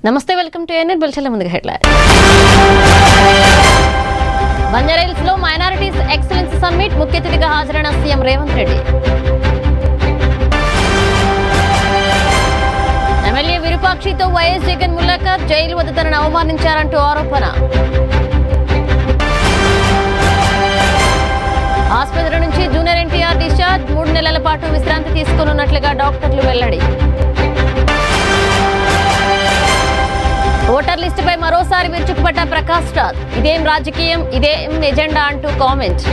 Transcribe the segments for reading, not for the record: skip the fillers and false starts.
నమస్తే, welcome to ANN బులెటిన్ల ముందుగా headlines. Banjara Hills లో మైనారిటీస్ ఎక్సలెన్స్ సమ్మిట్ ముఖ్య అతిథిగా హాజరైన సీఎం రేవంత్ రెడ్డి. ఎమ్మెల్యే విరూపాక్షితో వైఎస్ జగన్ ములాఖాత్, జైలు వద్ద తనను అవమానించారంటూ ఆరోపణ. ఆసుపత్రి నుంచి జూనియర్ ఎన్టీఆర్ డిశ్చార్జ్, 3 నెలల పాటు విశ్రాంతి తీసుకోనున్నట్లుగా డాక్టర్లు వెల్లడి. ఓటర్ లిస్టుపై మరోసారి విరుచుకుపడ్డ ప్రకాష్ రాజ్, ఇదేం రాజకీయం, ఇదేం ఎజెండా అంటూ కామెంట్.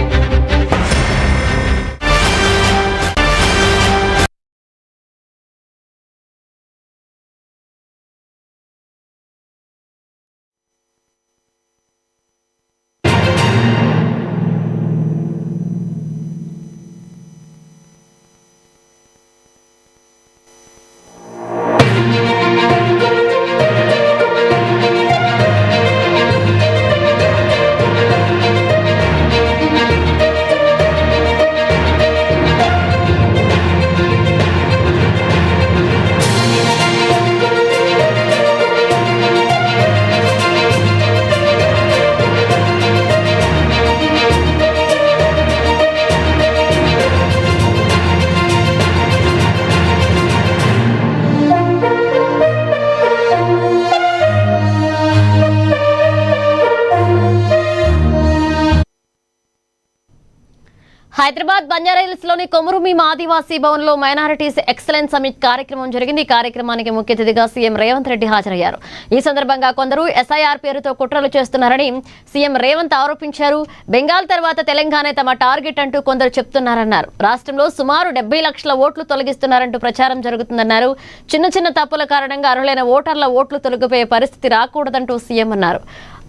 హైదరాబాద్ బంజారాహిల్స్ లోని కొమురుమీమ ఆదివాసీ భవన్ లో మైనారిటీస్ ఎక్సలెన్స్ సమిట్ కార్యక్రమం జరిగింది. ఈ కార్యక్రమానికి ముఖ్య అతిథిగా సీఎం రేవంత్ రెడ్డి హాజరయ్యారు. ఈ సందర్భంగా కొందరు ఎస్ఐఆర్ పేరుతో కుట్రలు చేస్తున్నారని సీఎం రేవంత్ ఆరోపించారు. బెంగాల్ తర్వాత తెలంగాణ తమ టార్గెట్ అంటూ కొందరు చెప్తున్నారన్నారు. రాష్ట్రంలో సుమారు 70 లక్షల ఓట్లు తొలగిస్తున్నారంటూ ప్రచారం జరుగుతుందన్నారు. చిన్న చిన్న తప్పుల కారణంగా అర్హులైన ఓటర్ల ఓట్లు తొలగిపోయే పరిస్థితి రాకూడదంటూ సీఎం అన్నారు.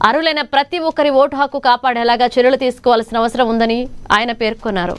అర్హులైన ప్రతి ఒక్కరి ఓటు హక్కు కాపాడేలాగా చర్యలు తీసుకోవాల్సిన అవసరం ఉందని ఆయన పేర్కొన్నారు.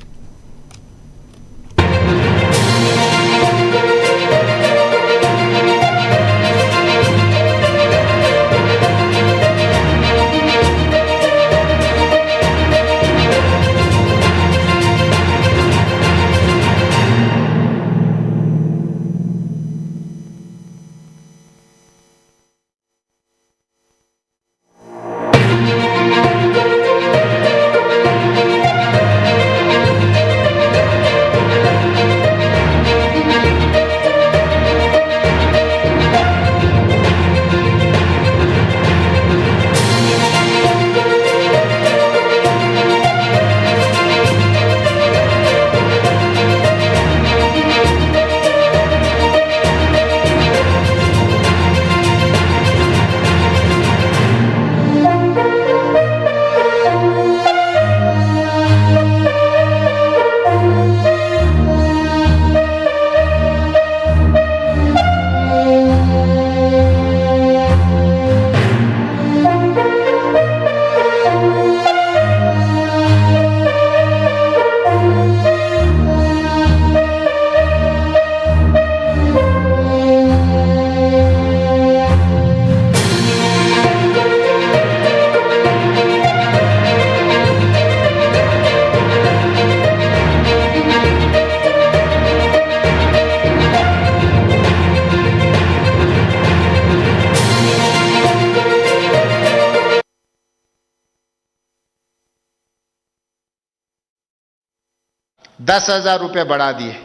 ₹10,000 बढ़ा दिए।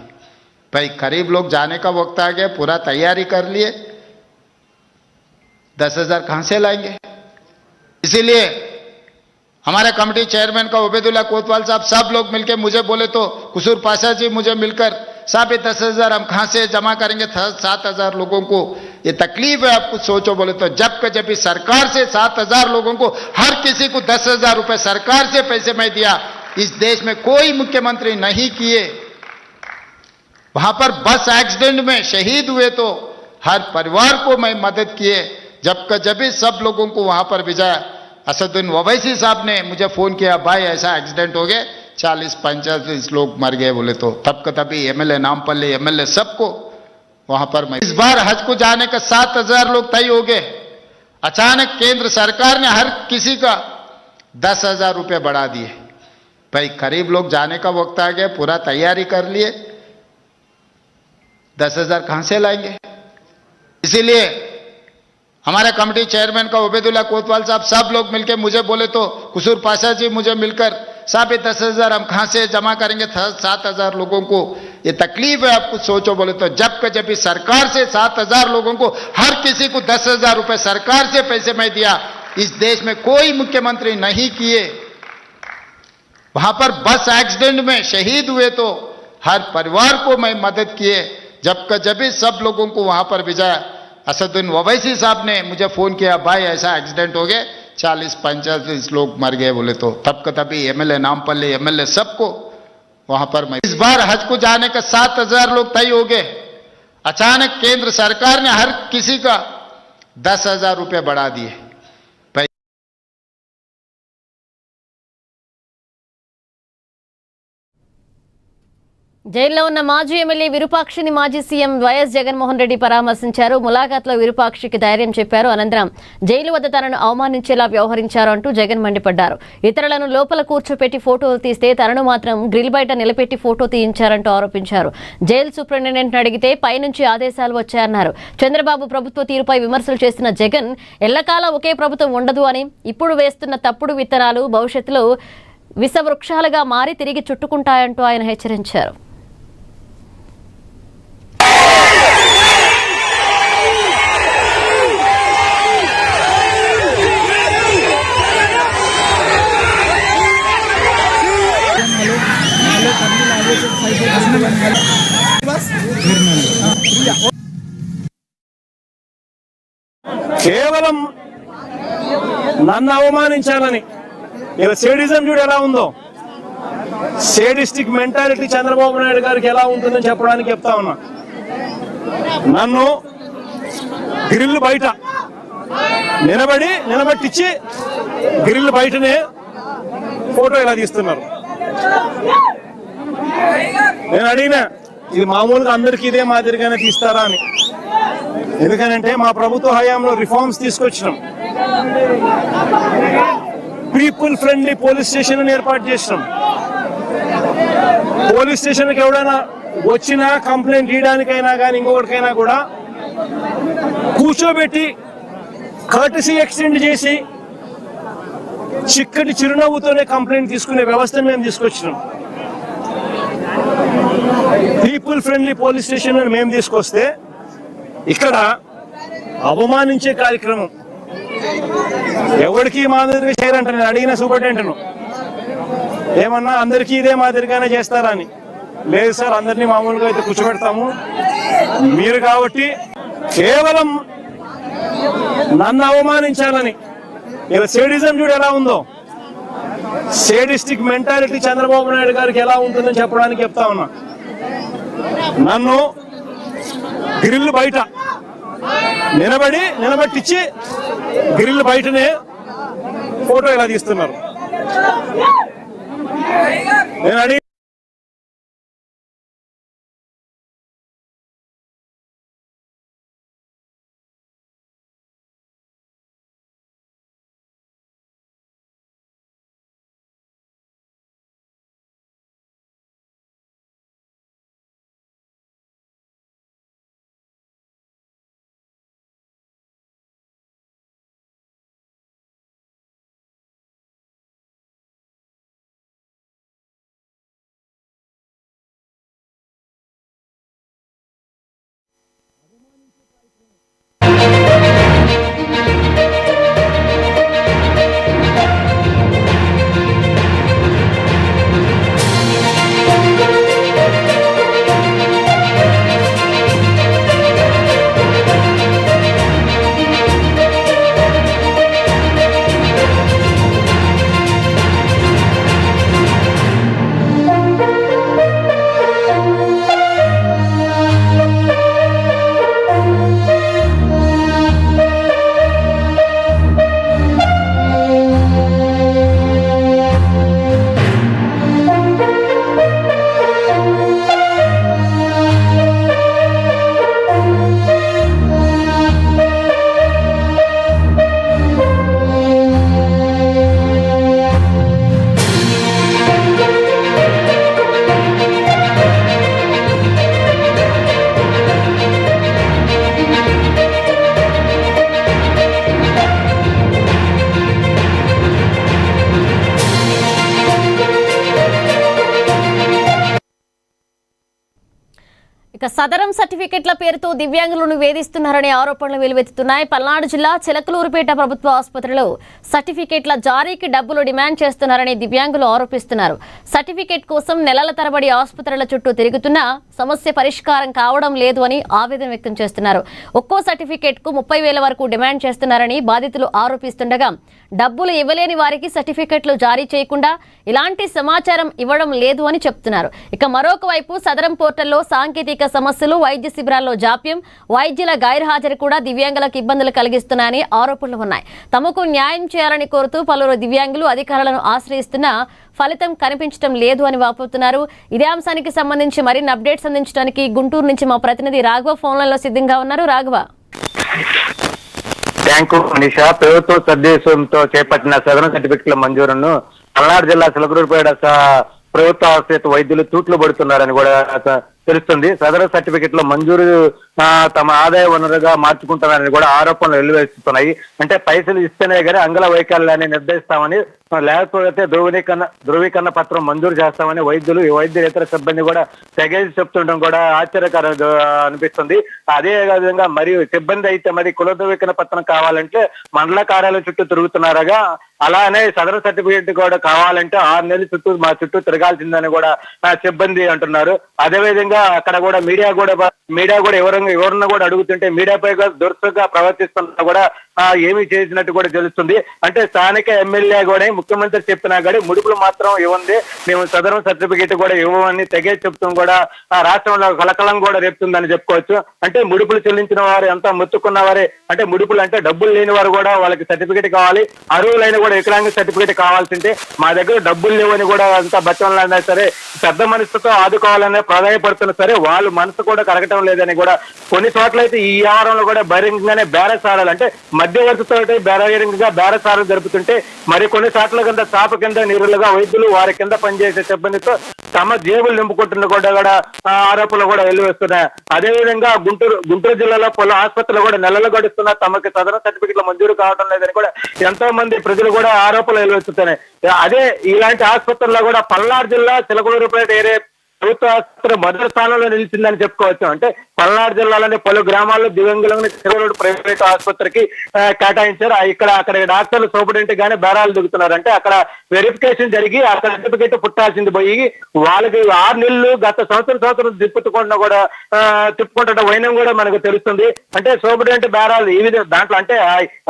भाई करीब लोग जाने का वक्त आ गया, पूरा तैयारी कर लिए, 10,000 कहां से लाएंगे? इसीलिए हमारे कमेटी चेयरमैन का उबैदुल्ला कोतवाल साहब सब लोग मिलकर मुझे बोले तो कुसूर पाशा जी मुझे मिलकर साहब ये 10,000 हम कहां से जमा करेंगे? 7,000 लोगों को ये तकलीफ है, आप कुछ सोचो। बोले तो जब भी सरकार से 7,000 लोगों को हर किसी को ₹10,000 सरकार से पैसे मैं दिया, इस देश में कोई मुख्यमंत्री नहीं किए। वहां पर बस एक्सीडेंट में शहीद हुए तो हर परिवार को मैं मदद किए। जब भी सब लोगों को वहां पर भेजा। असदुद्दीन ओवैसी साहब ने मुझे फोन किया, भाई ऐसा एक्सीडेंट हो गया, 40-45 लोग मर गए। बोले तो तभी एमएलए नामपल्ली एमएलए सबको वहां पर मैं इस बार हज को जाने का 7,000 लोग तय हो गए। अचानक केंद्र सरकार ने हर किसी का ₹10,000 बढ़ा दिए। भाई करीब लोग जाने का वक्त आ गया, पूरा तैयारी कर लिए, 10,000 कहां से लाएंगे? इसीलिए हमारे कमेटी चेयरमैन का उबैदुल्ला कोतवाल साहब सब लोग मिलके मुझे बोले तो कुसूर पाशा जी मुझे मिलकर साहब ये 10,000 हम कहाँ से जमा करेंगे 7,000 लोगों को ये तकलीफ है आप कुछ सोचो बोले तो जब भी सरकार से 7,000 लोगों को हर किसी को 10,000 रुपए सरकार से पैसे मैं दिया इस देश में कोई मुख्यमंत्री नहीं किए। वहां पर बस एक्सीडेंट में शहीद हुए तो हर परिवार को मैं मदद किए जब भी सब लोगों को वहां पर भेजा। असदुद्दीन ओवैसी साहब ने मुझे फोन किया भाई ऐसा एक्सीडेंट हो गया 40-45 लोग मर गए बोले तो तब का तभी एमएलए नामपल्ली एमएलए सबको वहां पर मैं इस बार हज को जाने का 7,000 लोग तय हो गए। अचानक केंद्र सरकार ने हर किसी का 10,000 रुपये बढ़ा दिए। జైల్లో ఉన్న మాజీ ఎమ్మెల్యే విరూపాక్షిని మాజీ సీఎం వైఎస్ జగన్మోహన్ రెడ్డి పరామర్శించారు. ములాఖాత్లో విరూపాక్షికి ధైర్యం చెప్పారు. అనంతరం జైలు వద్ద తనను అవమానించేలా వ్యవహరించారు అంటూ జగన్ మండిపడ్డారు. ఇతరులను లోపల కూర్చోపెట్టి ఫోటోలు తీస్తే తనను మాత్రం గ్రిల్ బయట నిలబెట్టి ఫోటో తీయించారంటూ ఆరోపించారు. జైలు సూపరింటెండెంట్ను అడిగితే పైనుంచి ఆదేశాలు వచ్చాయన్నారు. చంద్రబాబు ప్రభుత్వ తీరుపై విమర్శలు చేస్తున్న జగన్ ఎల్లకాలం ఒకే ప్రభుత్వం ఉండదు అని ఇప్పుడు వేస్తున్న తప్పుడు విత్తనాలు భవిష్యత్తులో విషవృక్షాలుగా మారి తిరిగి చుట్టుకుంటాయంటూ ఆయన హెచ్చరించారు. కేవలం నన్ను అవమానించాలని ఇలా సేడిజం చూడు ఎలా ఉందో సేడిస్టిక్ మెంటాలిటీ చంద్రబాబు నాయుడు గారికి ఎలా ఉంటుందని చెప్పడానికి చెప్తా ఉన్నా. నన్ను గ్రిల్ బయట నిలబెట్టించి గ్రిల్ బయటనే ఫోటో ఇలా తీస్తున్నారు. నేను అడిగినా ఇది మామూలుగా అందరికి ఇదే మాదిరిగానే తీస్తారా అని. ఎందుకనంటే మా ప్రభుత్వ హయాంలో రిఫార్మ్స్ తీసుకొచ్చినాం. పీపుల్ ఫ్రెండ్లీ పోలీస్ స్టేషన్ ఏర్పాటు చేసినాం. పోలీస్ స్టేషన్కి ఎవడైనా వచ్చినా కంప్లైంట్ ఇవ్వడానికైనా కానీ ఇంకొకటికైనా కూడా కూర్చోబెట్టి కర్టసీ ఎక్స్టెండ్ చేసి చిక్కటి చిరునవ్వుతోనే కంప్లైంట్ తీసుకునే వ్యవస్థను మేము తీసుకొచ్చినాం. పీపుల్ ఫ్రెండ్లీ పోలీస్ స్టేషన్ మేము తీసుకొస్తే ఇక్కడ అవమానించే కార్యక్రమం ఎవరికి మాదిరిగా చేయరంట. నేను అడిగిన సూపరింటెండెంట్ను ఏమన్నా అందరికీ ఇదే మాదిరిగానే చేస్తారా అని. లేదు సార్ అందరినీ మామూలుగా అయితే కూర్చోబెడతాము మీరు కాబట్టి కేవలం నన్ను అవమానించాలని ఇలా సేడిజం చూడు ఎలా ఉందో సేడిస్టిక్ మెంటాలిటీ చంద్రబాబు నాయుడు గారికి ఎలా ఉంటుందని చెప్పడానికి చెప్తా ఉన్నా. నన్ను గ్రిల్ బయట నిలబెట్టించి గ్రిల్ బయటనే ఫోటో ఇలా తీస్తున్నారు. నేను అడిగి సర్టిఫికెట్ల పేరుతో దివ్యాంగులను వేధిస్తున్నారనే ఆరోపణలు వెలువెత్తుతున్నాయి. పల్నాడు జిల్లా చిలకలూరుపేట ప్రభుత్వ ఆసుపత్రిలో సర్టిఫికెట్ల జారీకి డబ్బులు డిమాండ్ చేస్తున్నారని దివ్యాంగులు ఆరోపిస్తున్నారు. సర్టిఫికెట్ కోసం నెలల తరబడి ఆసుపత్రుల చుట్టూ తిరుగుతున్నా సమస్య పరిష్కారం కావడం లేదు అని ఆవేదన వ్యక్తం చేస్తున్నారు. ఒక్కో సర్టిఫికెట్ కు 30,000 వరకు డిమాండ్ చేస్తున్నారని బాధితులు ఆరోపిస్తుండగా డబ్బులు ఇవ్వలేని వారికి సర్టిఫికెట్లు జారీ చేయకుండా ఇలాంటి సమాచారం ఇవ్వడం లేదు అని చెప్తున్నారు. ఇక మరొక వైపు సదరం పోర్టల్లో సాంకేతిక సమస్యలు, వైద్య శిబిరాల్లో జాప్యం, వైద్యుల గైర్హాజరు కూడా దివ్యాంగులకు ఇబ్బందులు కలిగిస్తున్నాయని ఆరోపణలు ఉన్నాయి. తమకు న్యాయం చేయాలని కోరుతూ పలువురు దివ్యాంగులు అధికారులను ఆశ్రయిస్తున్నా ఫలితం కనిపించడం లేదు అని వాపోతున్నారు. ఇదే అంశానికి సంబంధించి మరిన్ని అప్డేట్స్ అందించడానికి గుంటూరు నుంచి మా ప్రతినిధి రాఘవ ఫోన్లలో సిద్ధంగా ఉన్నారు. రాఘవ. Thank you Manisha. ప్రభుత్వం సద్దేశంతో చేపట్టిన సదరన్ సర్టిఫికెట్ల మంజూరును పల్నాడు జిల్లా చిలకలూరుపేట ప్రభుత్వ ఆసుపత్రి వైద్యులు తూట్లు పడుతున్నారని కూడా తెలుస్తుంది. సదరన్ సర్టిఫికెట్ల మంజూరు తమ ఆదాయ వనరుగా మార్చుకుంటున్నారని కూడా ఆరోపణలు వెల్లువెత్తుతున్నాయి. అంటే పైసలు ఇస్తేనే కానీ అంగల వైకల్యాన్ని నిర్ణయిస్తామని, లేకపోతే ధృవీకరణ పత్రం మంజూరు చేస్తామని వైద్యులేతర సిబ్బంది కూడా తెగేసి చెప్తుండడం కూడా ఆశ్చర్యకరం అనిపిస్తుంది. అదే విధంగా మరియు సిబ్బంది అయితే మరి కుల ధృవీకరణ పత్రం కావాలంటే మండల కార్యాలయం చుట్టూ తిరుగుతున్నారగా, అలానే సదరన్ సర్టిఫికేట్ కూడా కావాలంటే 6 నెలల మా చుట్టూ తిరగాల్సిందని కూడా సిబ్బంది అంటున్నారు. అదేవిధంగా అక్కడ కూడా మీడియా కూడా ఎవరన్నా కూడా అడుగుతుంటే మీడియాపై దురుసుగా ప్రవర్తిస్తున్నా కూడా ఏమీ చేసినట్టు కూడా తెలుస్తుంది. అంటే స్థానిక ఎమ్మెల్యే కూడా ముఖ్యమంత్రి చెప్పినా కానీ ముడుపులు మాత్రం ఇవ్వండి, మేము సదరన్ సర్టిఫికేట్ కూడా ఇవ్వమని తెగే చెప్తాం కూడా రాష్ట్రంలో కలకలం కూడా రేపుతుందని చెప్పుకోవచ్చు. అంటే ముడుపులు చెల్లించిన వారు ఎంత మొత్తుకున్న వారే, అంటే ముడుపులు అంటే డబ్బులు లేని వారు కూడా వాళ్ళకి సర్టిఫికేట్ కావాలి, అర్హులైన కూడా వికలాంగ సర్టిఫికేట్ కావాల్సిందే. మా దగ్గర డబ్బులు లేవని కూడా అంతా బచ్చంలన్నా సరే పెద్ద మనసుతో ఆదుకోవాలనే ప్రాధాన్యపడుతున్నా సరే వాళ్ళ మనసు కూడా కరగటం లేదని కూడా కొన్ని చోట్ల అయితే ఈ వ్యవహారంలో కూడా బహిరంగంగానే బేరసారాలు, అంటే మధ్యవర్తితో బహిరంగంగా బేరసారాలు జరుపుతుంటే మరి కొన్ని చోట్ల కింద చాప కింద నీరులుగా వైద్యులు వారి కింద పనిచేసే సిబ్బందితో తమ జేబులు నింపుకుంటున్న కూడా ఆరోపణలు కూడా వెల్లువస్తున్నాయి. అదేవిధంగా గుంటూరు జిల్లాలో పలు ఆసుపత్రులు కూడా నెలలు గడుస్తున్నా తమకి సదరన్ సర్టిఫికెట్లు మంజూరు కావడం లేదని కూడా ఎంతో మంది ప్రజలు కూడా ఆరోపణలు వెల్లువెత్తుతున్నాయి. అదే ఇలాంటి ఆసుపత్రుల్లో కూడా పల్నాడు జిల్లా చిలకలూరుపేట ఏరియా ప్రభుత్వ ఆసుపత్రి మొదటి స్థానంలో నిలిచిందని చెప్పుకోవచ్చు. అంటే పల్నాడు జిల్లాలోని పలు గ్రామాల్లో దివ్యాంగులను చిలకలూరు ప్రైవేట్ ఆసుపత్రికి కేటాయించారు. అక్కడ డాక్టర్లు సూపరింటెండెంట్ గానే బేరాలు దిగుతున్నారు. అంటే అక్కడ వెరిఫికేషన్ జరిగి ఆ సర్టిఫికేట్ పుట్టాల్సింది పోయి వాళ్ళకి 6 నెలలు గత సంవత్సరం తిప్పుకుంటున్న వైనం కూడా మనకు తెలుస్తుంది. అంటే సూపరింటెండెంట్ బేరాలు ఈ విధంగా దాంట్లో అంటే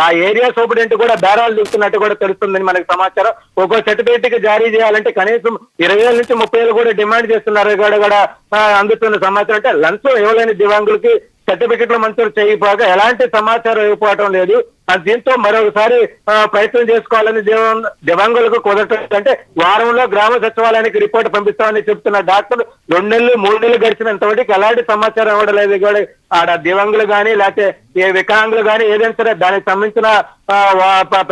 ఆ ఏరియా సూపరింటెండెంట్ కూడా బేరాలు దిగుతున్నట్టు కూడా తెలుస్తుందని మనకు సమాచారం. ఒక్కో సర్టిఫికేట్ కి జారీ చేయాలంటే కనీసం 20,000 నుంచి 30,000 కూడా డిమాండ్ చేస్తున్నారు కూడా అందుతున్న సమాచారం. అంటే లంచం ఇవ్వలేని దివ్యాంగులకి సర్టిఫికెట్లు మంజూరు చేయకపోగా ఎలాంటి సమాచారం ఇవ్వకపోవడం లేదు. దీంతో మరొకసారి ప్రయత్నం చేసుకోవాలని దివ్యాంగులకు కుదరటం. అంటే వారంలో గ్రామ సచివాలయానికి రిపోర్ట్ పంపిస్తామని చెప్తున్న డాక్టర్లు 2 నెలలు 3 నెలలు గడిచినంతవరకు ఎలాంటి సమాచారం ఇవ్వడలేదు కూడా. ఆడ దివ్యాంగులు కానీ లేకపోతే ఏ వికలాంగులు కానీ ఏదైనా సరే దానికి సంబంధించిన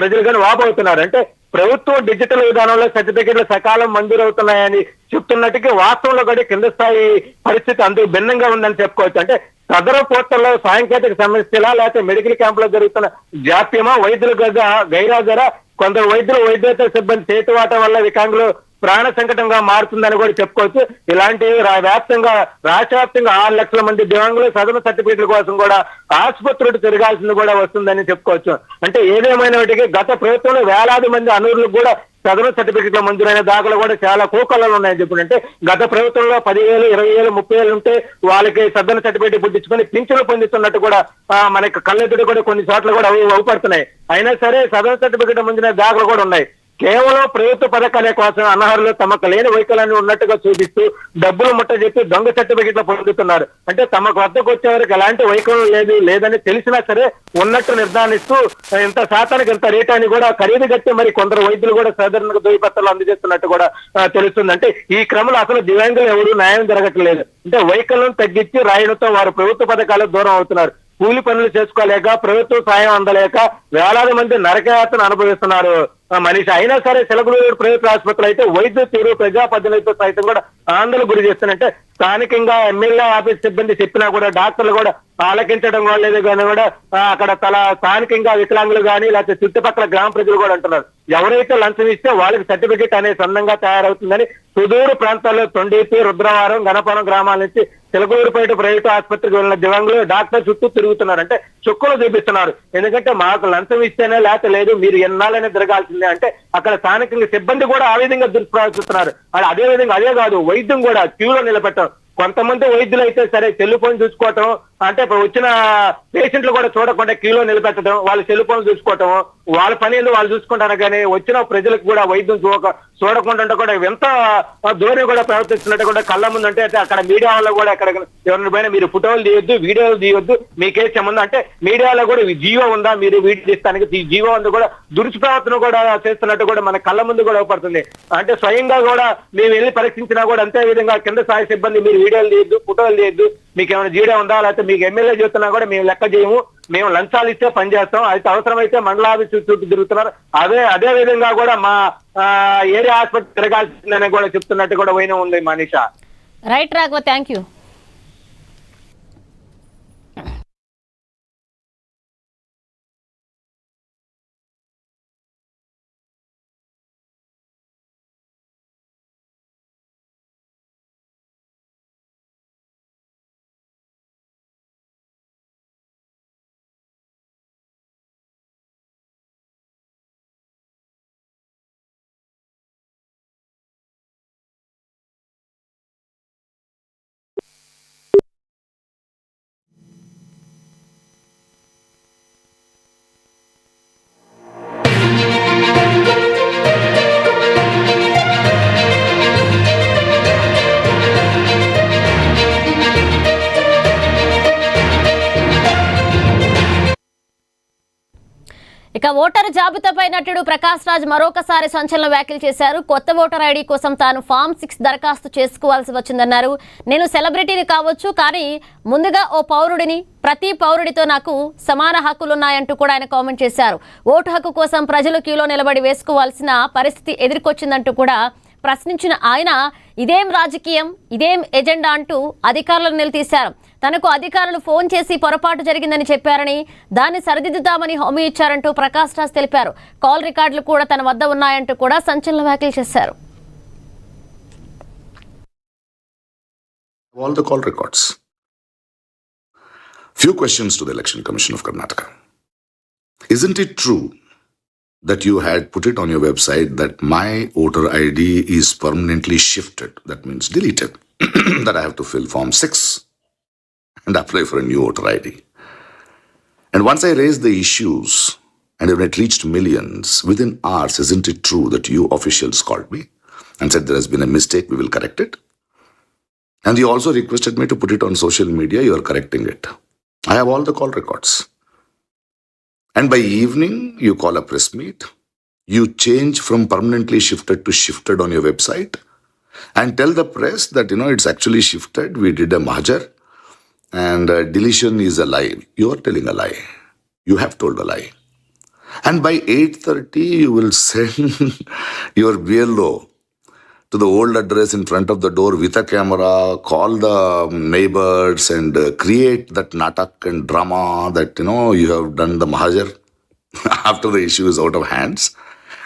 ప్రజలు కానీ వాపోతున్నారు. అంటే ప్రభుత్వం డిజిటల్ విధానంలో సర్టిఫికెట్లు సకాలం మంజూరు అవుతున్నాయని చెప్తున్నట్టుగా వాస్తవంలో కూడా కింద స్థాయి పరిస్థితి అందుకు భిన్నంగా ఉందని చెప్పుకోవచ్చు. అంటే సదరన్ పోర్టల్లో సాంకేతిక సమస్యలా లేకపోతే మెడికల్ క్యాంపులో జరుగుతున్న జాప్యమా, వైద్యుల గైరాజరా, కొందరు వైద్యేతర సిబ్బంది చేతివాట వల్ల వికలాంగులు ప్రాణ సంకటంగా మారుతుందని కూడా చెప్పుకోవచ్చు. ఇలాంటి రాష్ట్ర వ్యాప్తంగా 6 లక్షల మంది దివ్యాంగులు సదరన్ సర్టిఫికెట్ల కోసం కూడా ఆసుపత్రులు తిరగాల్సింది కూడా వస్తుందని చెప్పుకోవచ్చు. అంటే ఏదేమైనప్పటికీ గత ప్రభుత్వంలో వేలాది మంది అనర్హులకు కూడా సదరన్ సర్టిఫికెట్ల మంజూరైన దాఖలు కూడా చాలా కోకొల్లలు ఉన్నాయని చెప్పుకుంటే గత ప్రభుత్వంలో 10,000, 20,000, 30,000 ఉంటే వాళ్ళకి సదరన్ సర్టిఫికెట్ పుట్టించుకొని పింఛను పొందుతున్నట్టు కూడా మనకి కళ్ళెదుడు కూడా కొన్ని చోట్ల కూడా అవుపడుతున్నాయి. అయినా సరే సదరన్ సర్టిఫికెట్ మంజూరైన దాఖలు కూడా ఉన్నాయి. కేవలం ప్రభుత్వ పథకాల కోసం అనర్హులు తమకు లేని వైకల్యాన్ని ఉన్నట్టుగా చూపిస్తూ డబ్బులు ముట్టజెప్పి దొంగ సర్టిఫికెట్లు పొందుతున్నారు. అంటే తమకు వద్దకు వచ్చేవారికి ఎలాంటి వైకల్యం లేదని తెలిసినా సరే ఉన్నట్టు నిర్ధారిస్తూ ఇంత శాతానికి ఇంత రేట్ అని కూడా ఖరీదు కట్టి మరి కొందరు వైద్యులు కూడా సాధారణ ధృవీపత్రాలు అందజేస్తున్నట్టు కూడా తెలుస్తుంది. అంటే ఈ క్రమంలో అసలు దివ్యాంగులు ఎవరు న్యాయం జరగట్లేదు. అంటే వైకల్యం తగ్గించి రాయడంతో వారు ప్రభుత్వ పథకాలకు దూరం అవుతున్నారు. కూలి పనులు చేసుకోలేక ప్రభుత్వ సాయం అందలేక వేలాది మంది నరకయాతన అనుభవిస్తున్నారు. మనిషి. అయినా సరే చిలకలూరు ప్రైవేట్ ఆసుపత్రులు అయితే వైద్య తీరు ప్రజాప్రతినిధులతో సైతం కూడా ఆందోళన గురి చేస్తున్నట్టే. స్థానికంగా ఎమ్మెల్యే ఆఫీస్ సిబ్బంది చెప్పినా కూడా డాక్టర్లు కూడా ఆలకించడం లేదు కానీ కూడా అక్కడ స్థానికంగా వికలాంగులు కానీ లేకపోతే చుట్టుపక్కల గ్రామ ప్రజలు కూడా అంటున్నారు ఎవరైతే లంచం ఇస్తే వాళ్ళకి సర్టిఫికెట్ అనేది సొంతంగా తయారవుతుందని. సుదూర ప్రాంతాల్లో తొండేపి, రుద్రవరం, గణపురం గ్రామాల నుంచి చిలకలూరుపేట ప్రైవేటు ఆసుపత్రికి వెళ్ళిన దివ్యాంగులు డాక్టర్ చుట్టూ తిరుగుతున్నారు. అంటే చుక్కలు చూపిస్తున్నారు. ఎందుకంటే మాకు లంచం ఇస్తేనే లేక లేదు, మీరు ఎన్నాళ్ళనే తిరగాల్సిందే అంటే అక్కడ స్థానికంగా సిబ్బంది కూడా ఆ విధంగా దుష్ప్రవర్తిస్తున్నారు. అదే విధంగా అదే కాదు వైద్యం కూడా క్యూలో నిలబెట్టడం. కొంతమంది వైద్యులు అయితే సరే సెల్ ఫోన్ చూసుకోవటం, అంటే వచ్చిన పేషెంట్లు కూడా చూడకుండా క్యూలో నిలబెట్టడం, వాళ్ళ సెల్ ఫోన్ చూసుకోవటం, వాళ్ళ పని ఏదో వాళ్ళు చూసుకుంటారు. కానీ వచ్చిన ప్రజలకు కూడా వైద్యం చూడకుండా కూడా ఎంత దూరం కూడా ప్రవర్తిస్తున్నట్టు కూడా కళ్ళ ముందు అంటే అక్కడ మీడియా వాళ్ళు కూడా ఎక్కడ ఎవరిని పైన మీరు ఫోటోలు తీయొద్దు, వీడియోలు తీయొద్దు, మీకే సంబంధం అంటే మీడియాలో కూడా జీవో ఉందా, మీరు వీడియో తీస్తానికి జీవో ఉంది కూడా దుష్ప్రవర్తన కూడా చేస్తున్నట్టు కూడా మన కళ్ళ ముందు కూడా పడుతుంది. అంటే స్వయంగా కూడా మేము వెళ్ళి పరీక్షించినా కూడా అంతే విధంగా కింద స్థాయి సిబ్బంది మీరు వీడియోలు తీయొద్దు, ఫోటోలు తీయొద్దు, మీకు ఏమైనా జీడో ఉందా, లేకపోతే మీకు ఎమ్మెల్యే చెప్తున్నా కూడా మేము లెక్క చేయము, మేము లంచాలు ఇస్తే పనిచేస్తాం, అయితే అవసరమైతే మండలాఫీస్ చుట్టూ తిరుగుతున్నారు. అదే విధంగా కూడా మా ఏరియా హాస్పిటల్ తిరగాల్సిందని కూడా చెప్తున్నట్టు కూడా పోయిన ఉంది Manisha. Right Raghava, thank you. ఇక ఓటరు జాబితాపై నటుడు ప్రకాష్ రాజ్ మరొకసారి సంచలన వ్యాఖ్యలు చేశారు. కొత్త ఓటర్ ఐడి కోసం తాను ఫామ్ 6 దరఖాస్తు చేసుకోవాల్సి వచ్చిందన్నారు. నేను సెలబ్రిటీని కావచ్చు, కానీ ముందుగా ఓ పౌరుడిని, ప్రతి పౌరుడితో నాకు సమాన హక్కులున్నాయంటూ కూడా ఆయన కామెంట్ చేశారు. ఓటు హక్కు కోసం ప్రజలు క్యూలో నిలబడి వేసుకోవాల్సిన పరిస్థితి ఎదుర్కొచ్చిందంటూ కూడా ప్రశ్నించిన ఆయన ఇదేం రాజకీయం, ఇదేం ఎజెండా అంటూ అధికారులను నిలదీశారు. తనకు అధికారులు ఫోన్ చేసి పొరపాటు జరిగిందని చెప్పారని, దాన్ని సరిదిద్దుతామని హామీ ఇచ్చారంటూ ప్రకాష్ రాజ్ తెలిపారు. కాల్ రికార్డులు కూడా తన వద్ద ఉన్నాయంటూ కూడా సంచలన వ్యాఖ్యలు చేశారు. All the call records. Few questions to the Election Commission of Karnataka. Isn't it true that you had put it on your website that my voter ID is permanently shifted, that means deleted, that I have to fill Form 6 and apply for a new voter ID? And once I raised the issues and when it reached millions, within hours, isn't it true that you officials called me and said there has been a mistake, we will correct it? And you also requested me to put it on social media, you are correcting it. I have all the call records. And by evening, you call a press meet, you change from permanently shifted to shifted on your website and tell the press that, it's actually shifted, we did a merger and deletion is a lie. You are telling a lie. You have told a lie. And by 8:30, you will send your BLO to the old address in front of the door with a camera, call the neighbors and create that natak and drama that, you have done the Mahajar after the issue is out of hands.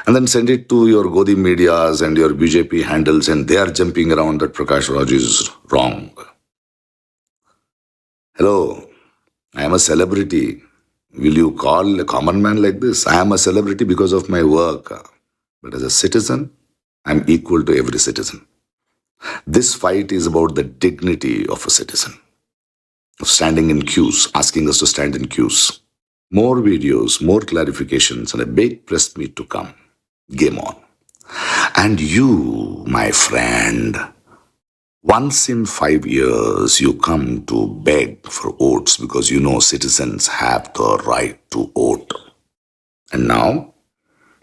And then send it to your Godi medias and your BJP handles and they are jumping around that Prakash Raj is wrong. Hello, I am a celebrity. Will you call a common man like this? I am a celebrity because of my work. But as a citizen, I am equal to every citizen. This fight is about the dignity of a citizen, of standing in queues, asking us to stand in queues. More videos, more clarifications, and a big press meet to come. Game on. And you, my friend, once in 5 years, you come to beg for votes because you know citizens have the right to vote. And now,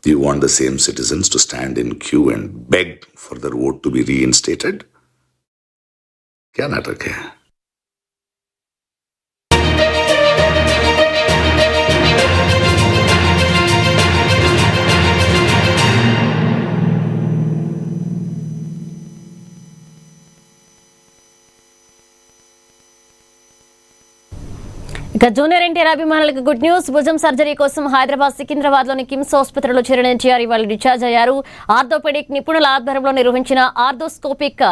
you want the same citizens to stand in queue and beg for their vote to be reinstated? Kya natak hai? Junior NTR అభిమానులకు good news. భుజం surgery కోసం హైదరాబాద్ సికింద్రాబాద్ లోని కిమ్స్ హాస్పిటల్లో చేరిన ఎన్టీఆర్ ఇవాళ discharge అయ్యారు. Orthopaedic నిపుణుల ఆధ్వర్యంలో నిర్వహించిన ఆర్థోస్కోపిక్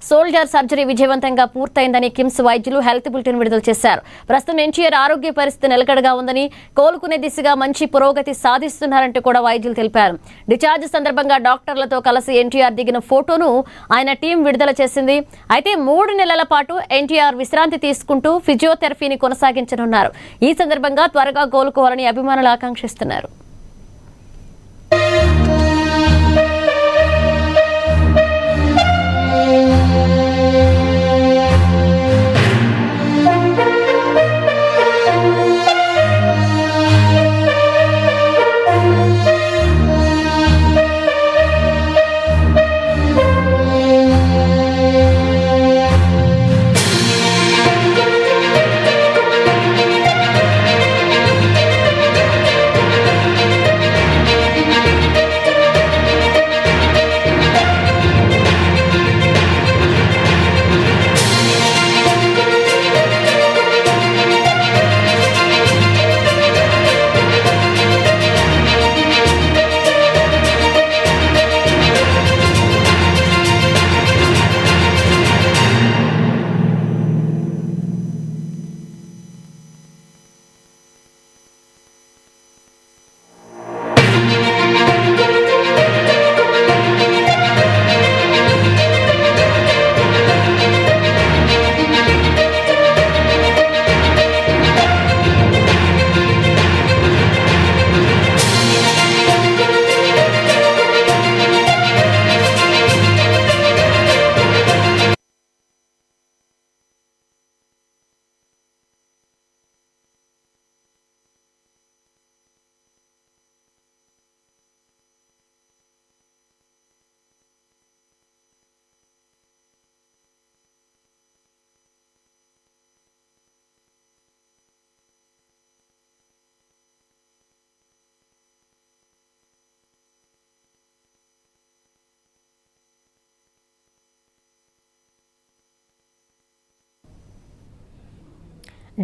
షోల్డర్ సర్జరీ విజయవంతంగా పూర్తయిందని కిమ్స్ వైద్యులు హెల్త్ బులెటిన్ విడుదల చేశారు. ప్రస్తుతం ఎన్టీఆర్ ఆరోగ్య పరిస్థితి నిలకడగా ఉందని, కోలుకునే దిశగా మంచి పురోగతి సాధిస్తున్నారంటూ కూడా వైద్యులు తెలిపారు. డిశ్చార్జ్ సందర్భంగా డాక్టర్లతో కలిసి ఎన్టీఆర్ దిగిన ఫోటోను ఆయన టీం విడుదల చేసింది. అయితే 3 నెలల పాటు ఎన్టీఆర్ విశ్రాంతి తీసుకుంటూ ఫిజియోథెరపీని కొనసాగించనున్నారు. ఈ సందర్భంగా త్వరగా కోలుకోవాలని అభిమానులు ఆకాంక్షిస్తున్నారు.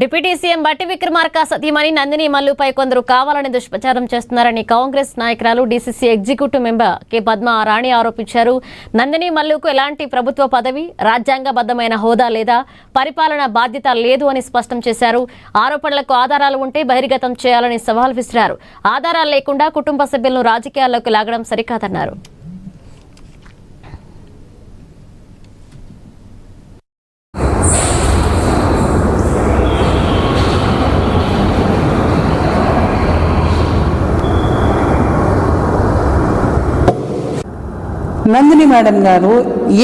డిప్యూటీ సీఎం బట్టి విక్రమార్క సతీమణి నందిని మల్లుపై కొందరు కావాలని దుష్ప్రచారం చేస్తున్నారని కాంగ్రెస్ నాయకురాలు DCC executive member K Padma Rani ఆరోపించారు. నందిని మల్లుకు ఎలాంటి ప్రభుత్వ పదవి, రాజ్యాంగబద్ధమైన హోదా లేదా పరిపాలన బాధ్యత లేదు అని స్పష్టం చేశారు. ఆరోపణలకు ఆధారాలు ఉంటే బహిర్గతం చేయాలని సవాల్ విసిరారు. ఆధారాలు లేకుండా కుటుంబ సభ్యులను రాజకీయాల్లోకి లాగడం సరికాదన్నారు. నందిని మేడం గారు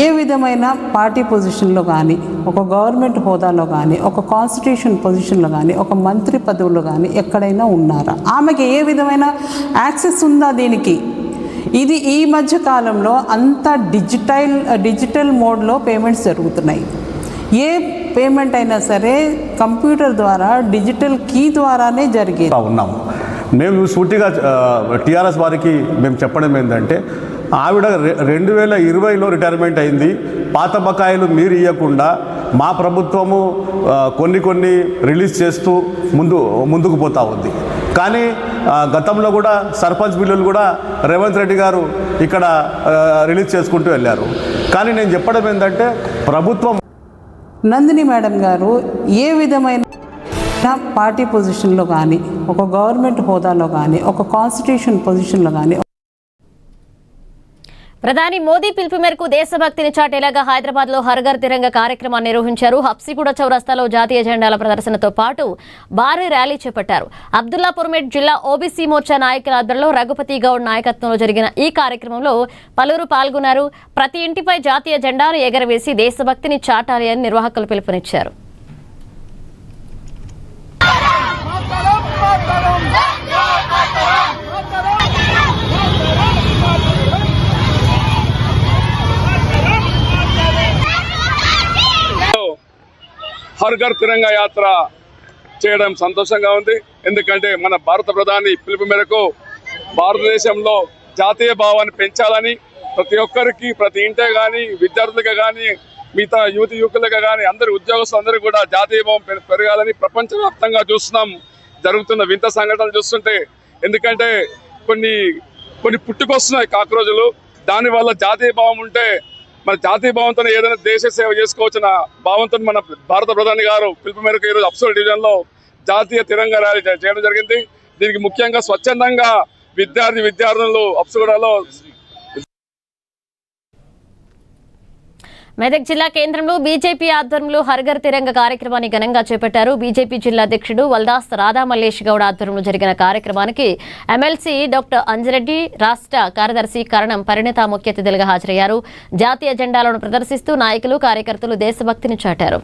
ఏ విధమైన పార్టీ పొజిషన్లో కానీ, ఒక గవర్నమెంట్ హోదాలో కానీ, ఒక కాన్స్టిట్యూషన్ పొజిషన్లో కానీ, ఒక మంత్రి పదవులో కానీ ఎక్కడైనా ఉన్నారా? ఆమెకి ఏ విధమైన యాక్సెస్ ఉందా దీనికి? ఇది ఈ మధ్య కాలంలో అంతా డిజిటల్ మోడ్లో పేమెంట్స్ జరుగుతున్నాయి. ఏ పేమెంట్ అయినా సరే కంప్యూటర్ ద్వారా, డిజిటల్ కీ ద్వారానే జరిగేది. ఉన్నాము మేము సూటిగా టీఆర్ఎస్ వారికి మేము చెప్పడం ఏంటంటే, ఆవిడ 2020లో రిటైర్మెంట్ అయింది. పాత బకాయిలు మీరు ఇవ్వకుండా మా ప్రభుత్వము కొన్ని రిలీజ్ చేస్తూ ముందుకు పోతూ ఉంది. కానీ గతంలో కూడా సర్పంచ్ బిల్లులు కూడా రేవంత్ రెడ్డి గారు ఇక్కడ రిలీజ్ చేసుకుంటూ వెళ్ళారు. కానీ నేను చెప్పడం ఏంటంటే, ప్రభుత్వం నందిని మేడం గారు ఏ విధమైన పార్టీ పొజిషన్లో కానీ, ఒక గవర్నమెంట్ హోదాలో కానీ, ఒక కాన్స్టిట్యూషన్ పొజిషన్లో కానీ. ప్రధాని మోదీ పిలుపు మేరకు దేశభక్తిని చాటేలాగా హైదరాబాద్ లో హర్ ఘర్ తిరంగా కార్యక్రమాన్ని నిర్వహించారు. హబ్సిగూడ చౌరస్తాలో జాతీయ జెండాల ప్రదర్శనతో పాటు భారీ ర్యాలీ చేపట్టారు. అబ్దుల్లాపూర్మెట్ జిల్లా ఓబీసీ మోర్చా నాయకుల ఆధ్వర్యంలో రఘుపతి గౌడ్ నాయకత్వంలో జరిగిన ఈ కార్యక్రమంలో పలువురు పాల్గొన్నారు. ప్రతి ఇంటిపై జాతీయ జెండాను ఎగరవేసి దేశభక్తిని చాటాలి అని నిర్వాహకులు పిలుపునిచ్చారు. హర్ ఘర్ తిరంగా యాత్ర చేయడం సంతోషంగా ఉంది. ఎందుకంటే మన భారత ప్రధాని పిలుపు మేరకు భారతదేశంలో జాతీయ భావాన్ని పెంచాలని, ప్రతి ఒక్కరికి, ప్రతి ఇంటే కానీ, విద్యార్థులుగా కానీ, మిగతా యువకులుగా కానీ అందరి ఉద్యోగస్తులు అందరూ కూడా జాతీయ భావం పెరగాలని ప్రపంచవ్యాప్తంగా చూస్తున్నాం. జరుగుతున్న వింత సంఘటనలు చూస్తుంటే, ఎందుకంటే కొన్ని పుట్టుకొస్తున్నాయి కాక్రోజులు. దానివల్ల జాతీయ భావం ఉంటే మన జాతీయ భావంతో ఏదైనా దేశ సేవ చేసుకోవచ్చిన భావంతో మన భారత ప్రధాని గారు పిలుపు మేరకు ఈరోజు అప్సోల్ డివిజన్లో జాతీయ తిరంగా ర్యాలీ చేయడం జరిగింది. దీనికి ముఖ్యంగా స్వచ్ఛందంగా విద్యార్థులు అప్సగూడలో మెదక్ జిల్లా కేంద్రంలో బీజేపీ ఆధ్వర్యంలో హర్ఘర్ తిరంగ కార్యక్రమాన్ని ఘనంగా చేపట్టారు. బీజేపీ జిల్లా అధ్యక్షుడు వల్దాస్ రాధా మల్లేష్ గౌడ్ ఆధ్వర్యంలో జరిగిన కార్యక్రమానికి ఎమ్మెల్సీ డాక్టర్ అంజిరెడ్డి, రాష్ట్ర కార్యదర్శి కరణం పరిణిత ముఖ్య అతిథులుగా హాజరయ్యారు. జాతీయ జెండాలను ప్రదర్శిస్తూ నాయకులు, కార్యకర్తలు దేశభక్తిని చాటారు.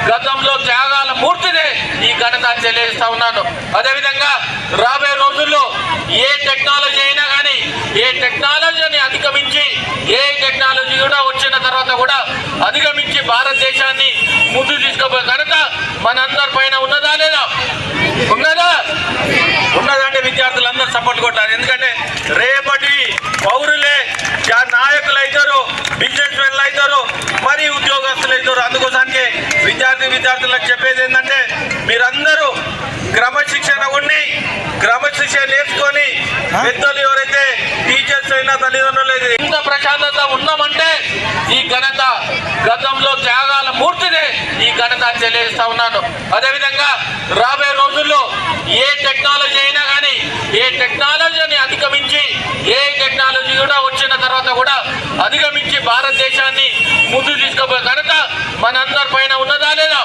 గతంలో త్యాగాల మూర్తినే ఈ ఘనత తెలియజేస్తా ఉన్నాను. అదేవిధంగా రాబోయే రోజుల్లో ఏ టెక్నాలజీ అయినా కానీ ఏ టెక్నాలజీని అధిగమించి ఏ టెక్నాలజీ కూడా వచ్చిన తర్వాత కూడా అధిగమించి భారతదేశాన్ని ముందుకు తీసుకుపోయే ఘనత మనందరి పైన ఉన్నదా లేదా? ఉన్నదంటే విద్యార్థులందరూ సపోర్ట్ కొట్టారు. ఎందుకంటే రేపటి పౌరులే నాయకులు అవుతారు, బిజినెస్ మెన్లు అవుతారు, మరి ఉద్యోగస్తులు అవుతారు. అందుకోసానికి విద్యార్థులకు చెప్పేది ఏంటంటే, మీరందరూ క్రమశిక్షణ ఉండి క్రమశిక్షణ నేర్చుకొని పెద్దలు ఎవరైతే టీచర్స్ అయినా తల్లిదండ్రులు ఇంత ప్రశాంతత ఉన్నామంటే ఈ ఘనత గతంలో త్యాగాల మూర్తినే ఈ ఘనత తెలియజేస్తా ఉన్నాను. అదేవిధంగా రాబోయే రోజుల్లో ఏ టెక్నాలజీ అయినా కానీ ఏ టెక్నాలజీని అధిగమించి ఏ టెక్నాలజీ కూడా వచ్చిన తర్వాత కూడా అధిగమించి భారతదేశాన్ని ముందుకు తీసుకుపోయే ఘనత మనందరి పైన ఉన్నదా లేదా?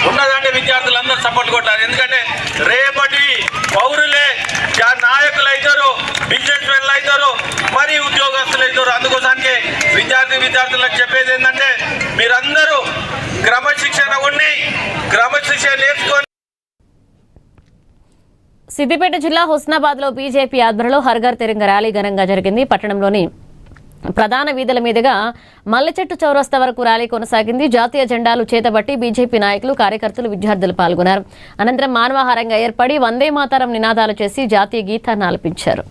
ఉన్నదంటే విద్యార్థులందరూ సపోర్ట్ కొట్టారు. ఎందుకంటే రేపటి పౌరులే నాయకులు అవుతారు, బిజినెస్ మెన్లు అవుతారు, మరి ఉద్యోగస్తులు అవుతారు. అందుకోసానికి విద్యార్థులకు చెప్పేది ఏంటంటే, మీరందరూ క్రమశిక్షణ ఉండి క్రమశిక్షణ నేర్చుకొని. సిద్దిపేట జిల్లా హుస్నాబాద్ లో బీజేపీ ఆధ్వర్యంలో హర్ఘర్ తిరంగ ర్యాలీ ఘనంగా జరిగింది. పట్టణంలోని ప్రధాన వీధుల మీదుగా మల్లెచెట్టు చౌరస్తా వరకు ర్యాలీ కొనసాగింది. జాతీయ జెండాలు చేతబట్టి బీజేపీ నాయకులు, కార్యకర్తలు, విద్యార్థులు పాల్గొన్నారు. అనంతరం మానవహారంగా ఏర్పడి వందే మాతరం నినాదాలు చేసి జాతీయ గీతాన్ని ఆలపించారు.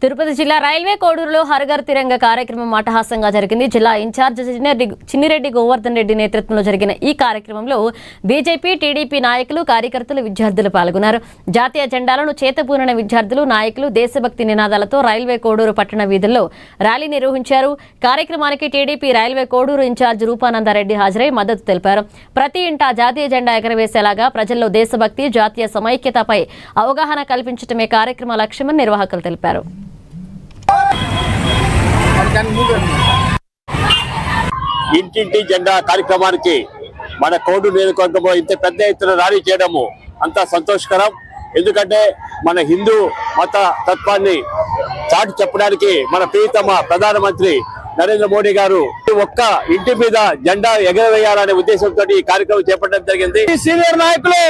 తిరుపతి జిల్లా రైల్వే కోడూరులో హర్ఘర్ తిరంగ కార్యక్రమం అట్టహాసంగా జరిగింది. జిల్లా ఇన్ఛార్జ్ చిన్నిరెడ్డి గోవర్ధన్ రెడ్డి నేతృత్వంలో జరిగిన ఈ కార్యక్రమంలో బీజేపీ, టీడీపీ నాయకులు, కార్యకర్తలు, విద్యార్థులు పాల్గొన్నారు. జాతీయ జెండాలను చేతబూనిన విద్యార్థులు, నాయకులు దేశభక్తి నినాదాలతో రైల్వే కోడూరు పట్టణ వీధుల్లో ర్యాలీ నిర్వహించారు. కార్యక్రమానికి టీడీపీ రైల్వే కోడూరు ఇన్ఛార్జ్ రూపానందరెడ్డి హాజరై మద్దతు తెలిపారు. ప్రతి ఇంటా జాతీయ జెండా ఎగరవేసేలాగా ప్రజల్లో దేశభక్తి, జాతీయ సమైక్యతపై అవగాహన కల్పించడమే కార్యక్రమ లక్ష్యమని నిర్వాహకులు తెలిపారు. ఇంటింటి జెండా కార్యక్రమానికి మన కోడూరు నియోజకవర్గంలో ఇంత పెద్ద ఎత్తున ర్యాలీ చేయడము అంతా సంతోషకరం. ఎందుకంటే మన హిందూ మత తత్వాన్ని చాటి చెప్పడానికి మన ప్రియతమ ప్రధానమంత్రి నరేంద్ర మోడీ గారు ఒక్క ఇంటి మీద జెండా ఎగరవేయాలనే ఉద్దేశంతో ఈ కార్యక్రమం చేపట్టడం జరిగింది. సీనియర్ నాయకులు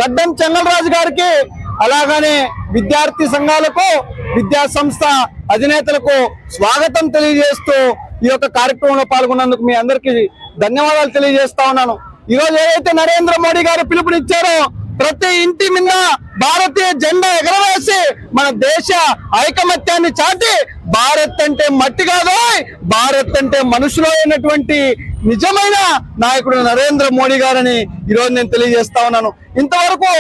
గడ్డం చెంగల్రాజు గారికి, అలాగనే విద్యార్థి సంఘాలకు, విద్యా సంస్థ అధినేతలకు స్వాగతం తెలియజేస్తూ ఈ యొక్క కార్యక్రమంలో పాల్గొన్నందుకు మీ అందరికీ ధన్యవాదాలు తెలియజేస్తా ఉన్నాను. ఈ రోజు ఏదైతే నరేంద్ర మోడీ గారు పిలుపునిచ్చారో ప్రతి ఇంటి మీద భారతీయ జెండా ఎగరవేసి మన దేశ ఐకమత్యాన్ని చాటి భారత్ అంటే మట్టి కాదు, భారత్ అంటే మనుషులు అయినటువంటి నిజమైన నాయకుడు నరేంద్ర మోడీ గారని ఈరోజు నేను తెలియజేస్తా ఉన్నాను. ఇంతవరకు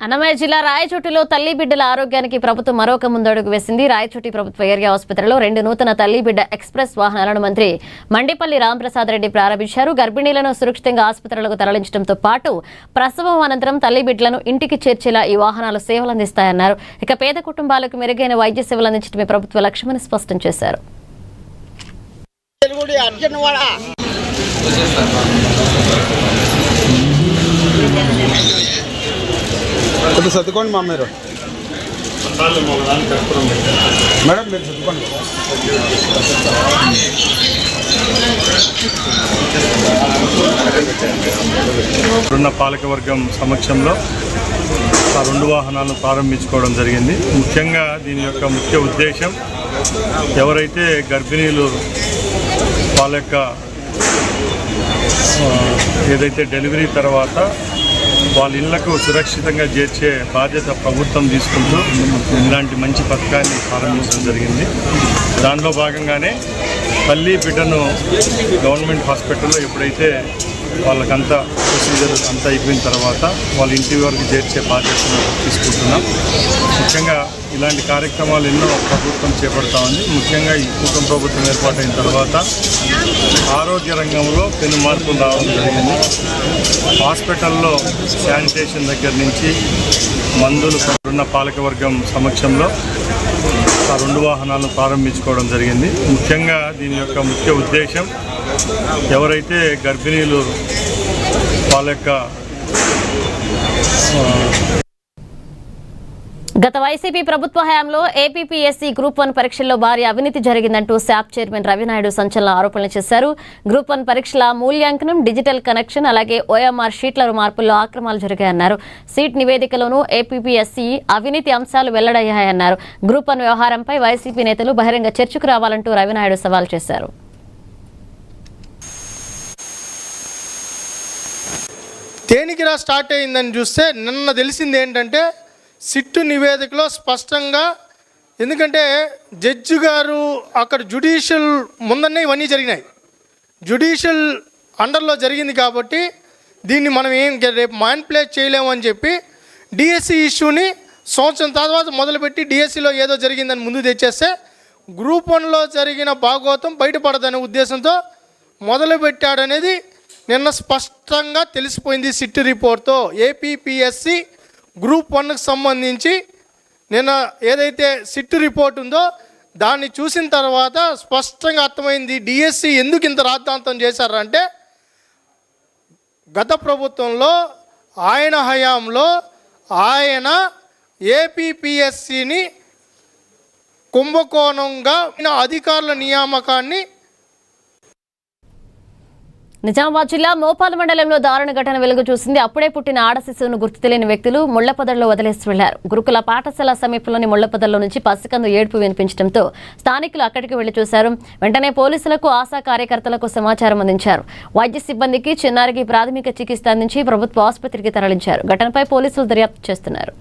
అన్నమయ్య జిల్లా రాయచోటిలో తల్లి బిడ్డల ఆరోగ్యానికి ప్రభుత్వం మరొక ముందడుగు వేసింది. రాయచోటి ప్రభుత్వ ఏరియా ఆసుపత్రిలో 2 నూతన తల్లి బిడ్డ ఎక్స్ప్రెస్ వాహనాలను మంత్రి మండిపల్లి రాంప్రసాద్ రెడ్డి ప్రారంభించారు. గర్భిణీలను సురక్షితంగా ఆసుపత్రులకు తరలించడంతో పాటు ప్రసవం అనంతరం తల్లి బిడ్డలను ఇంటికి చేర్చేలా ఈ వాహనాలు సేవలు అందిస్తాయన్నారు. ఇక పేద కుటుంబాలకు మెరుగైన వైద్య సేవలు అందించడమే ప్రభుత్వ లక్ష్యమని స్పష్టం చేశారు. సర్దుకోండి మా మీరు మేడం, మీరు సర్దుకోండి. ఇప్పుడున్న పాలకవర్గం సమక్షంలో ఆ 2 వాహనాలను ప్రారంభించుకోవడం జరిగింది. ముఖ్యంగా దీని యొక్క ముఖ్య ఉద్దేశం ఎవరైతే గర్భిణీలు వాళ్ళ యొక్క ఏదైతే డెలివరీ తర్వాత వాళ్ళ ఇళ్లకు సురక్షితంగా చేర్చే బాధ్యత ప్రభుత్వం తీసుకుంటూ ఇలాంటి మంచి పథకాన్ని ప్రారంభించడం జరిగింది. దానిలో భాగంగానే తల్లి బిడ్డను గవర్నమెంట్ హాస్పిటల్లో ఎప్పుడైతే వాళ్ళకంతా ప్రొసీజర్ అంతా అయిపోయిన తర్వాత వాళ్ళ ఇంటి వరకు చేర్చే బాధ్యతను తీసుకుంటున్నాం. ముఖ్యంగా ఇలాంటి కార్యక్రమాలు ఎన్నో ప్రభుత్వం చేపడతా ఉంది. ముఖ్యంగా ఈ కుటుంబ ప్రభుత్వం ఏర్పాటైన తర్వాత ఆరోగ్య రంగంలో పెను మార్పులు రావడం జరిగింది. హాస్పిటల్లో శానిటేషన్ దగ్గర నుంచి మందులు ఉన్న పాలకవర్గం సమక్షంలో ఆ 2 వాహనాలను ప్రారంభించుకోవడం జరిగింది. ముఖ్యంగా దీని యొక్క ముఖ్య ఉద్దేశం ఎవరైతే గర్భిణీలు వాళ్ళ యొక్క గత వైసీపీ ప్రభుత్వ హయాంలో ఏపీపీఎస్సీ గ్రూప్ 1 పరీక్షల్లో భారీ అవినీతి జరిగిందంటూ శాప్ చైర్మన్ రవినాయుడు సంచలన ఆరోపణలు చేశారు. గ్రూప్ 1 పరీక్షల మూల్యాంకనం, డిజిటల్ కనెక్షన్, అలాగే ఓఎంఆర్ షీట్ల మార్పుల్లో అక్రమాలు జరిగాయన్నారు. సీట్ నివేదికలోనూ ఏపీపీఎస్సీ అవినీతి అంశాలు వెల్లడయ్యాయన్నారు. గ్రూప్ 1 వ్యవహారంపై వైసీపీ నేతలు బహిరంగ చర్చకు రావాలంటూ రవినాయుడు సవాల్ చేశారు. దేనికిరా స్టార్ట్ అయిందని చూస్తే నిన్న తెలిసింది ఏంటంటే సిట్టు నివేదికలో స్పష్టంగా, ఎందుకంటే జడ్జి గారు అక్కడ జ్యుడిషియల్ ముందనే ఇవన్నీ జరిగినాయి, జ్యుడిషియల్ అండర్లో జరిగింది కాబట్టి దీన్ని మనం రేపు మ్యానిపులేట్ చేయలేము అని చెప్పి డిఎస్సి ఇష్యూని సంవత్సరం తర్వాత మొదలుపెట్టి డిఎస్సిలో ఏదో జరిగిందని ముందు తెచ్చేస్తే గ్రూప్ 1లో జరిగిన భాగోతం బయటపడదనే ఉద్దేశంతో మొదలుపెట్టాడనేది నిన్న స్పష్టంగా తెలిసిపోయింది. సిట్ రిపోర్ట్తో ఏపీపీఎస్సీ గ్రూప్ 1కి సంబంధించి నిన్న ఏదైతే సిట్ రిపోర్ట్ ఉందో దాన్ని చూసిన తర్వాత స్పష్టంగా అర్థమైంది డిఎస్సి ఎందుకు ఇంత రాద్ధాంతం చేశారంటే గత ప్రభుత్వంలో ఆయన హయాంలో ఆయన ఏపీపీఎస్సిని కుంభకోణంగా అధికారుల నియామకాన్ని. నిజామాబాద్ జిల్లా మోపాల మండలంలో దారుణ ఘటన వెలుగు చూసింది. అప్పుడే పుట్టిన ఆడ శిశువును గుర్తు తెలియని వ్యక్తులు ముళ్లపొదల్లో వదిలేసి వెళ్లారు. గురుకుల పాఠశాల సమీపంలోని ముళ్లపొదల్లో నుంచి పసికందు ఏడుపు వినిపించడంతో స్థానికులు అక్కడికి వెళ్లి చూశారు. వెంటనే పోలీసులకు, ఆశా కార్యకర్తలకు సమాచారం అందించారు. వైద్య సిబ్బందికి చిన్నారికి ప్రాథమిక చికిత్స అందించి ప్రభుత్వ ఆసుపత్రికి తరలించారు. ఘటనపై పోలీసులు దర్యాప్తు చేస్తున్నారు.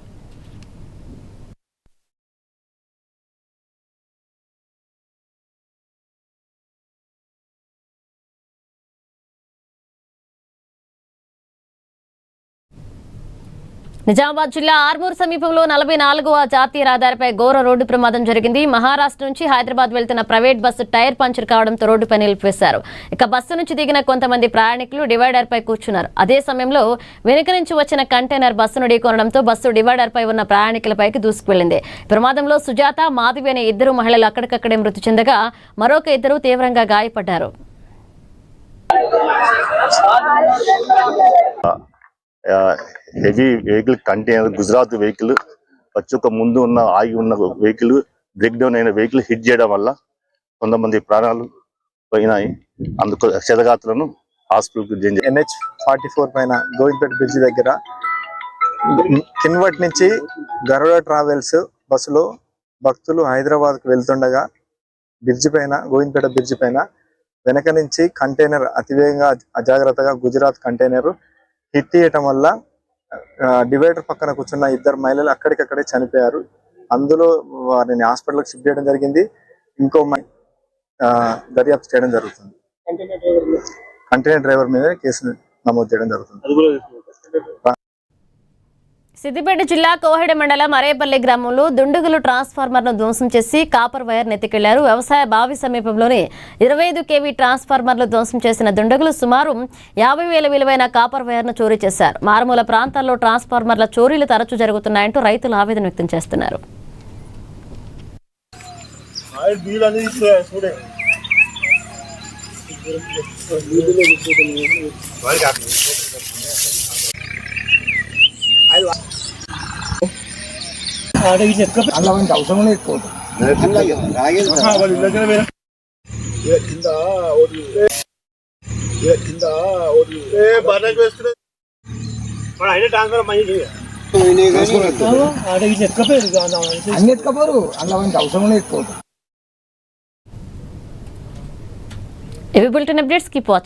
నిజామాబాద్ జిల్లా ఆర్మూర్ సమీపంలో 44వ జాతీయ రహదారిపై ఘోర రోడ్డు ప్రమాదం జరిగింది. మహారాష్ట్ర నుంచి హైదరాబాద్ వెళ్తున్న ప్రైవేట్ బస్సు టైర్ పంచర్ కావడంతో రోడ్డుపై నిలిపివేశారు. ఇక బస్సు నుంచి దిగిన కొంతమంది ప్రయాణికులు డివైడర్ పై కూర్చున్నారు. అదే సమయంలో వెనుక నుంచి వచ్చిన కంటైనర్ బస్సును ఢీకొనడంతో బస్సు డివైడర్ పై ఉన్న ప్రయాణికులపైకి దూసుకువెళ్లింది. ప్రమాదంలో సుజాత, మాధవి అనే 2 మహిళలు అక్కడికక్కడే మృతి చెందగా మరొక 2 తీవ్రంగా గాయపడ్డారు. Heavy vehicle container Gujarat vehicle వచ్చి ఒక ముందు ఉన్న ఆగి ఉన్న వెహికల్ బ్రేక్ డౌన్ అయిన వెహికల్ హిట్ చేయడం వల్ల కొంతమంది ప్రాణాలు పోయినాయి. అందుకు క్షతగాత్రులను హాస్పిటల్కి NH44 పైన గోవిందపేట బ్రిడ్జి దగ్గర కిన్వట్ నుంచి గరుడ ట్రావెల్స్ బస్సులో భక్తులు హైదరాబాద్కు వెళ్తుండగా బ్రిడ్జి పైన, గోవిందపేట బ్రిడ్జి పైన వెనక నుంచి కంటైనర్ అతివేగంగా అజాగ్రత్తగా గుజరాత్ కంటైనర్ హిట్ చేయటం వల్ల డివైడర్ పక్కన కూర్చున్న 2 మహిళలు అక్కడికక్కడే చనిపోయారు. అందులో వారిని హాస్పిటల్కి షిఫ్ట్ చేయడం జరిగింది. ఇంకో దర్యాప్తు చేయడం జరుగుతుంది. కంటైనర్ డ్రైవర్ మీద కేసు నమోదు చేయడం జరుగుతుంది. సిద్దిపేట జిల్లా కోహెడ మండలం అరేపల్లి గ్రామంలో దుండుగులు ట్రాన్స్ఫార్మర్ను ధ్వంసం చేసి కాపర్ వైర్ నెత్తికెళ్లారు. వ్యవసాయ బావి సమీపంలోని 25 kV ట్రాన్స్ఫార్మర్లు ధ్వంసం చేసిన దుండుగులు సుమారు 50,000 విలువైన కాపర్ వైర్ను చోరీ చేశారు. మారుమూల ప్రాంతాల్లో ట్రాన్స్ఫార్మర్ల చోరీలు తరచూ జరుగుతున్నాయంటూ రైతులు ఆవేదన వ్యక్తం చేస్తున్నారు. అవసరం ఎక్కువ అన్ని ఎత్తుకపోరు అలా అవసరం ఎక్కువ. ఇవి బులెటిన్ అప్డేట్స్. Keep watching.